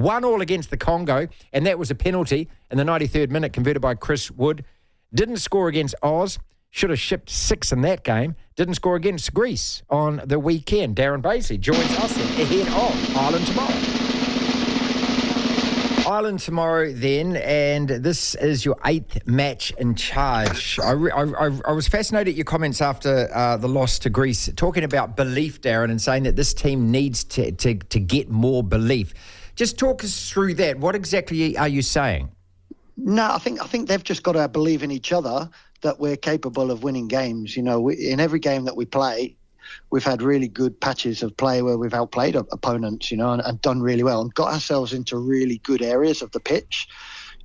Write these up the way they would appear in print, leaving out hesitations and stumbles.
1-1 against the Congo, and that was a penalty in the 93rd minute converted by Chris Wood. Didn't score against Oz. Should have shipped 6 in that game. Didn't score against Greece on the weekend. Darren Bazeley joins us ahead of Ireland tomorrow. Ireland tomorrow then, and this is your 8th match in charge. I was fascinated at your comments after the loss to Greece, talking about belief, Darren, and saying that this team needs to get more belief. Just talk us through that. What exactly are you saying? No, I think they've just got to believe in each other that we're capable of winning games. You know, in every game that we play, we've had really good patches of play where we've outplayed opponents, you know, and done really well and got ourselves into really good areas of the pitch.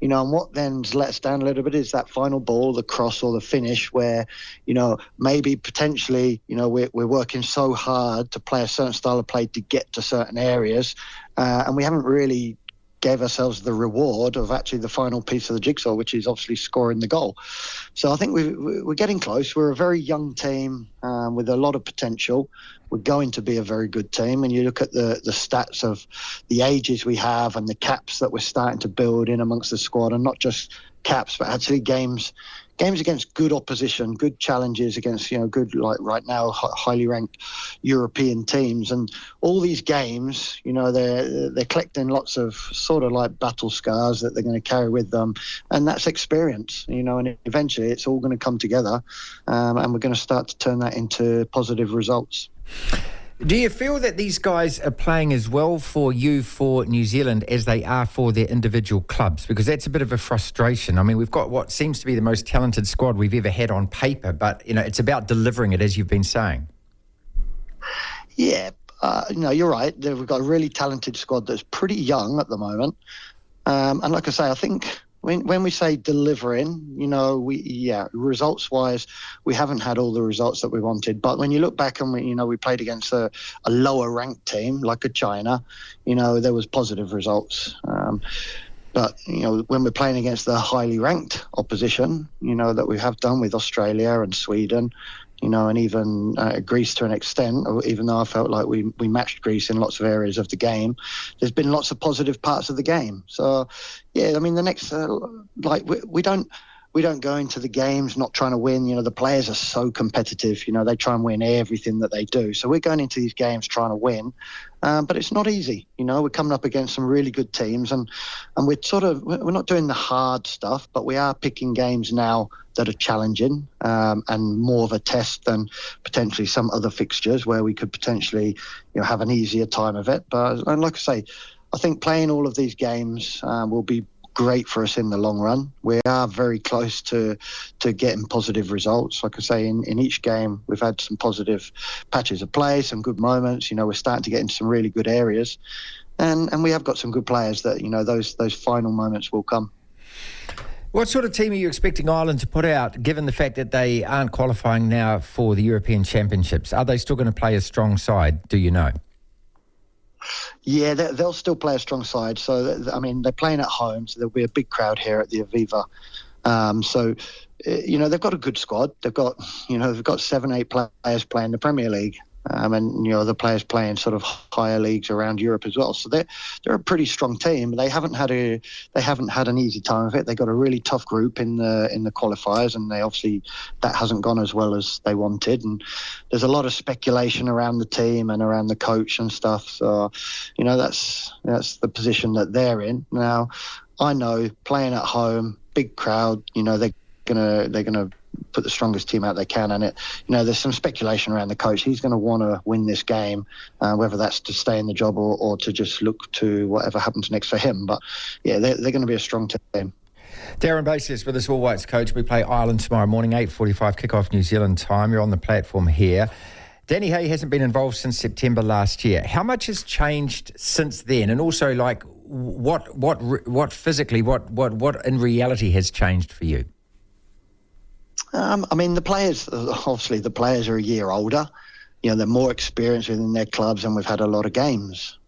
You know, and what then's let us down a little bit is that final ball, the cross or the finish where, you know, maybe potentially, you know, we're working so hard to play a certain style of play to get to certain areas, and we haven't really gave ourselves the reward of actually the final piece of the jigsaw, which is obviously scoring the goal. So I think we're getting close. We're a very young team with a lot of potential. We're going to be a very good team. And you look at the stats of the ages we have and the caps that we're starting to build in amongst the squad, and not just caps, but actually games against good opposition, good challenges against, you know, good, like right now, highly ranked European teams. And all these games, you know, they're collecting lots of sort of like battle scars that they're going to carry with them. And that's experience, you know, and eventually it's all going to come together, and we're going to start to turn that into positive results. Do you feel that these guys are playing as well for you, for New Zealand, as they are for their individual clubs? Because that's a bit of a frustration. I mean, we've got what seems to be the most talented squad we've ever had on paper, but, you know, it's about delivering it, as you've been saying. Yeah, no, you're right. We've got a really talented squad that's pretty young at the moment. And like I say, I think when we say delivering, you know, results-wise, we haven't had all the results that we wanted. But when you look back and we played against a lower-ranked team like a China, you know, there was positive results. But, you know, when we're playing against the highly ranked opposition, you know, that we have done with Australia and Sweden, you know, and even Greece to an extent, even though I felt like we matched Greece in lots of areas of the game, there's been lots of positive parts of the game. So, yeah, I mean, the next, we don't go into the games not trying to win. You know, the players are so competitive. You know, they try and win everything that they do. So we're going into these games trying to win, but it's not easy. You know, we're coming up against some really good teams, and we're not doing the hard stuff, but we are picking games now that are challenging and more of a test than potentially some other fixtures where we could potentially, you know, have an easier time of it. But and like I say, I think playing all of these games will be great for us in the long run. We are very close to getting positive results. Like I say, in each game, we've had some positive patches of play, some good moments. You know, we're starting to get into some really good areas. And we have got some good players that, you know, those final moments will come. What sort of team are you expecting Ireland to put out, given the fact that they aren't qualifying now for the European Championships? Are they still going to play a strong side, do you know? Yeah, they'll still play a strong side. So, I mean, they're playing at home, so there'll be a big crowd here at the Aviva. So, you know, they've got a good squad. They've got 7-8 players playing the Premier League. And, you know, the players playing sort of higher leagues around Europe as well. So they're a pretty strong team. They haven't had an easy time of it. They got a really tough group in the qualifiers, and that hasn't gone as well as they wanted. And there's a lot of speculation around the team and around the coach and stuff. So, you know, that's the position that they're in. Now, I know playing at home, big crowd, you know, they're gonna put the strongest team out they can, and there's some speculation around the coach. He's going to want to win this game, whether that's to stay in the job or to just look to whatever happens next for him. But yeah, they're going to be a strong team. Darren Bazeley is with us, All Whites coach. We play Ireland tomorrow morning, 8:45 kickoff New Zealand time. You're on the platform here. Danny Hay hasn't been involved since September last year. How much has changed since then? And also, like, what physically, what in reality has changed for you? I mean, the players are a year older. You know, they're more experienced within their clubs, and we've had a lot of games.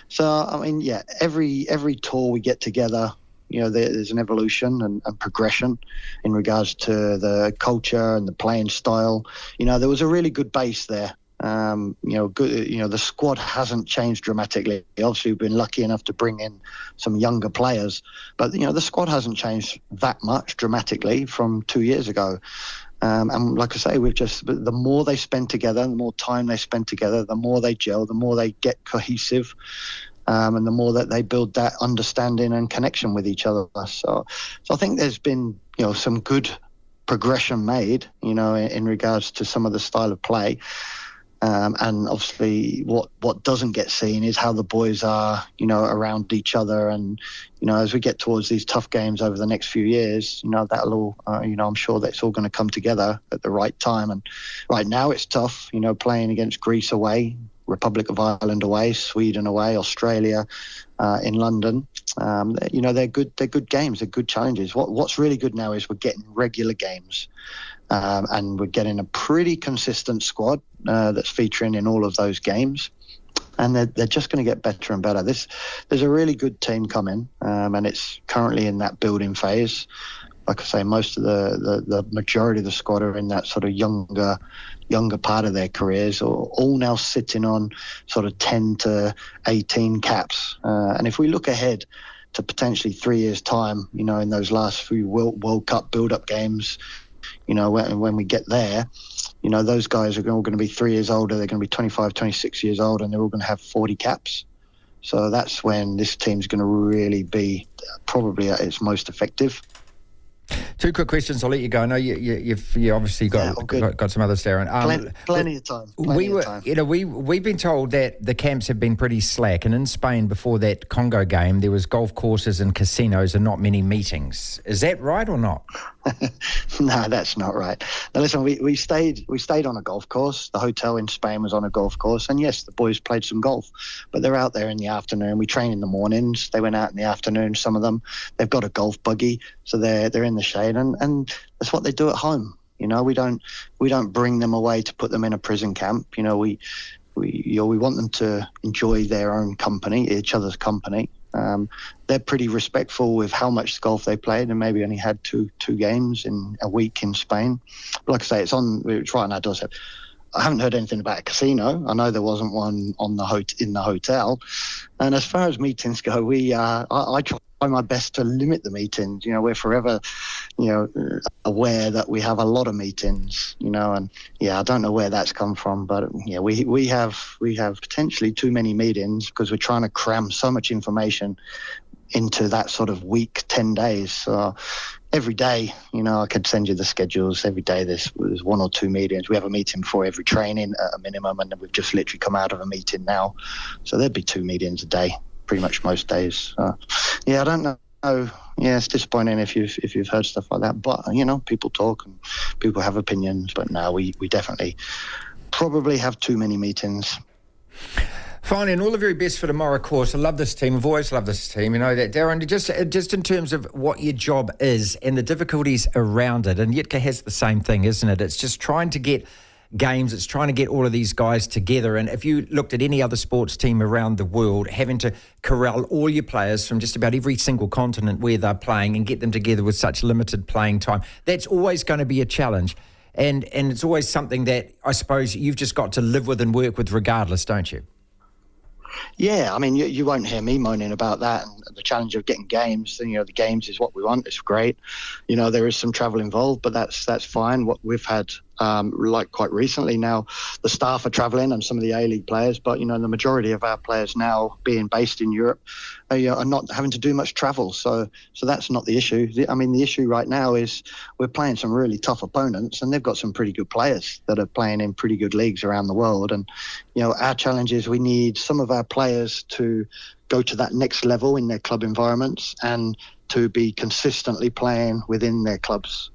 So, I mean, yeah, every tour we get together, you know, there's an evolution and progression in regards to the culture and the playing style. You know, there was a really good base there. Good. The squad hasn't changed dramatically. Obviously, we've been lucky enough to bring in some younger players, but the squad hasn't changed that much dramatically from 2 years ago. And like I say, the more they spend together, the more time they spend together, the more they gel, the more they get cohesive, and the more that they build that understanding and connection with each other. So I think there's been, some good progression made, in regards to some of the style of play. And obviously what doesn't get seen is how the boys are, around each other. And, as we get towards these tough games over the next few years, that'll all, I'm sure that's all going to come together at the right time. And right now it's tough, playing against Greece away, Republic of Ireland away, Sweden away, Australia in London. They're good games, they're good challenges. What's really good now is we're getting regular games. And we're getting a pretty consistent squad that's featuring in all of those games. And they're just going to get better and better. There's a really good team coming, and it's currently in that building phase. Like I say, most of the majority of the squad are in that sort of younger part of their careers, or all now sitting on sort of 10 to 18 caps. And if we look ahead to potentially 3 years' time, in those last few World Cup build-up games, when we get there, those guys are all going to be 3 years older. They're going to be 25, 26 years old, and they're all going to have 40 caps. So that's when this team's going to really be probably at its most effective. Two quick questions. I'll let you go. I know you've obviously got some others, Darren. Plenty of time. We've been told that the camps have been pretty slack, and in Spain before that Congo game, there was golf courses and casinos and not many meetings. Is that right or not? No, that's not right. Now listen, we stayed on a golf course. The hotel in Spain was on a golf course, and yes, the boys played some golf, but they're out there in the afternoon. We train in the mornings. They went out in the afternoon. Some of them, they've got a golf buggy, so they're in the shade, and that's what they do at home. We don't bring them away to put them in a prison camp. We want them to enjoy their own company, each other's company. They're pretty respectful with how much golf they played, and maybe only had two games in a week in Spain. But like I say, it's right on our doorstep. I haven't heard anything about a casino. I know there wasn't one in the hotel. And as far as meetings go, I try my best to limit the meetings. We're forever, aware that we have a lot of meetings. And I don't know where that's come from, but we have potentially too many meetings because we're trying to cram so much information into that sort of week, 10 days. So every day, I could send you the schedules. Every day there's one or two meetings. We have a meeting before every training at a minimum, and then we've just literally come out of a meeting now. So there'd be 2 meetings a day, pretty much most days. I don't know. Yeah, it's disappointing if you've heard stuff like that. But, people talk and people have opinions. But no, we definitely probably have too many meetings. Fine, and all the very best for tomorrow, of course. I love this team. I've always loved this team. You know that, Darren. Just in terms of what your job is and the difficulties around it, and Yitka has the same thing, isn't it? It's just trying to get games. It's trying to get all of these guys together. And if you looked at any other sports team around the world, having to corral all your players from just about every single continent where they're playing and get them together with such limited playing time, that's always going to be a challenge. And it's always something that I suppose you've just got to live with and work with regardless, don't you? Yeah, I mean, you won't hear me moaning about that and the challenge of getting games. And, the games is what we want. It's great. There is some travel involved, but that's fine. What we've had, like quite recently now, the staff are travelling and some of the A-League players, but, the majority of our players now being based in Europe are not having to do much travel. So that's not the issue. The issue right now is we're playing some really tough opponents, and they've got some pretty good players that are playing in pretty good leagues around the world. And, our challenge is we need some of our players to go to that next level in their club environments and to be consistently playing within their clubs,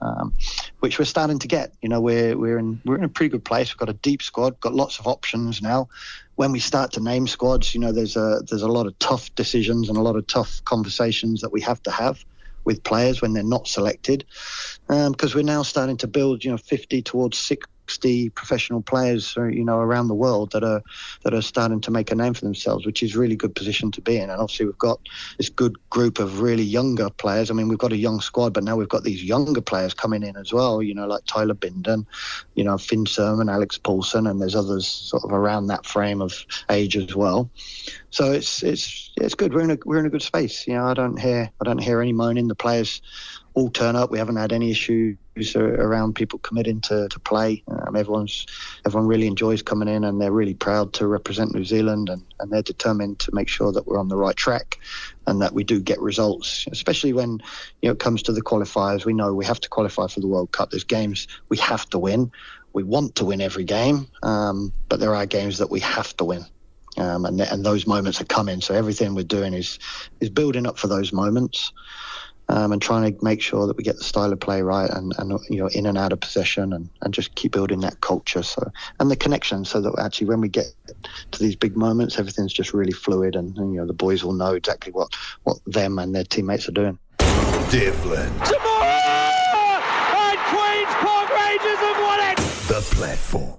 which we're starting to get. We're in a pretty good place. We've got a deep squad, got lots of options now. When we start to name squads, there's a lot of tough decisions and a lot of tough conversations that we have to have with players when they're not selected, because we're now starting to build 50 towards 60 professional players, around the world that are starting to make a name for themselves, which is a really good position to be in. And obviously we've got this good group of really younger players. I mean, we've got a young squad, but now we've got these younger players coming in as well, like Tyler Binden, Finn Sermon, Alex Paulson, and there's others sort of around that frame of age as well. So it's good. We're in a good space. I don't hear any moaning. The players all turn up. We haven't had any issues around people committing to play. Everyone really enjoys coming in, and they're really proud to represent New Zealand, and they're determined to make sure that we're on the right track and that we do get results, especially when it comes to the qualifiers. We know we have to qualify for the World Cup. There's games we have to win. We want to win every game, but there are games that we have to win. And those moments are coming. So everything we're doing is building up for those moments, and trying to make sure that we get the style of play right, and in and out of possession, and just keep building that culture. So, and the connection, so that actually when we get to these big moments, everything's just really fluid, and the boys will know exactly what them and their teammates are doing. Devlin. Tomorrow! And Queen's Park Rangers have won it! The platform.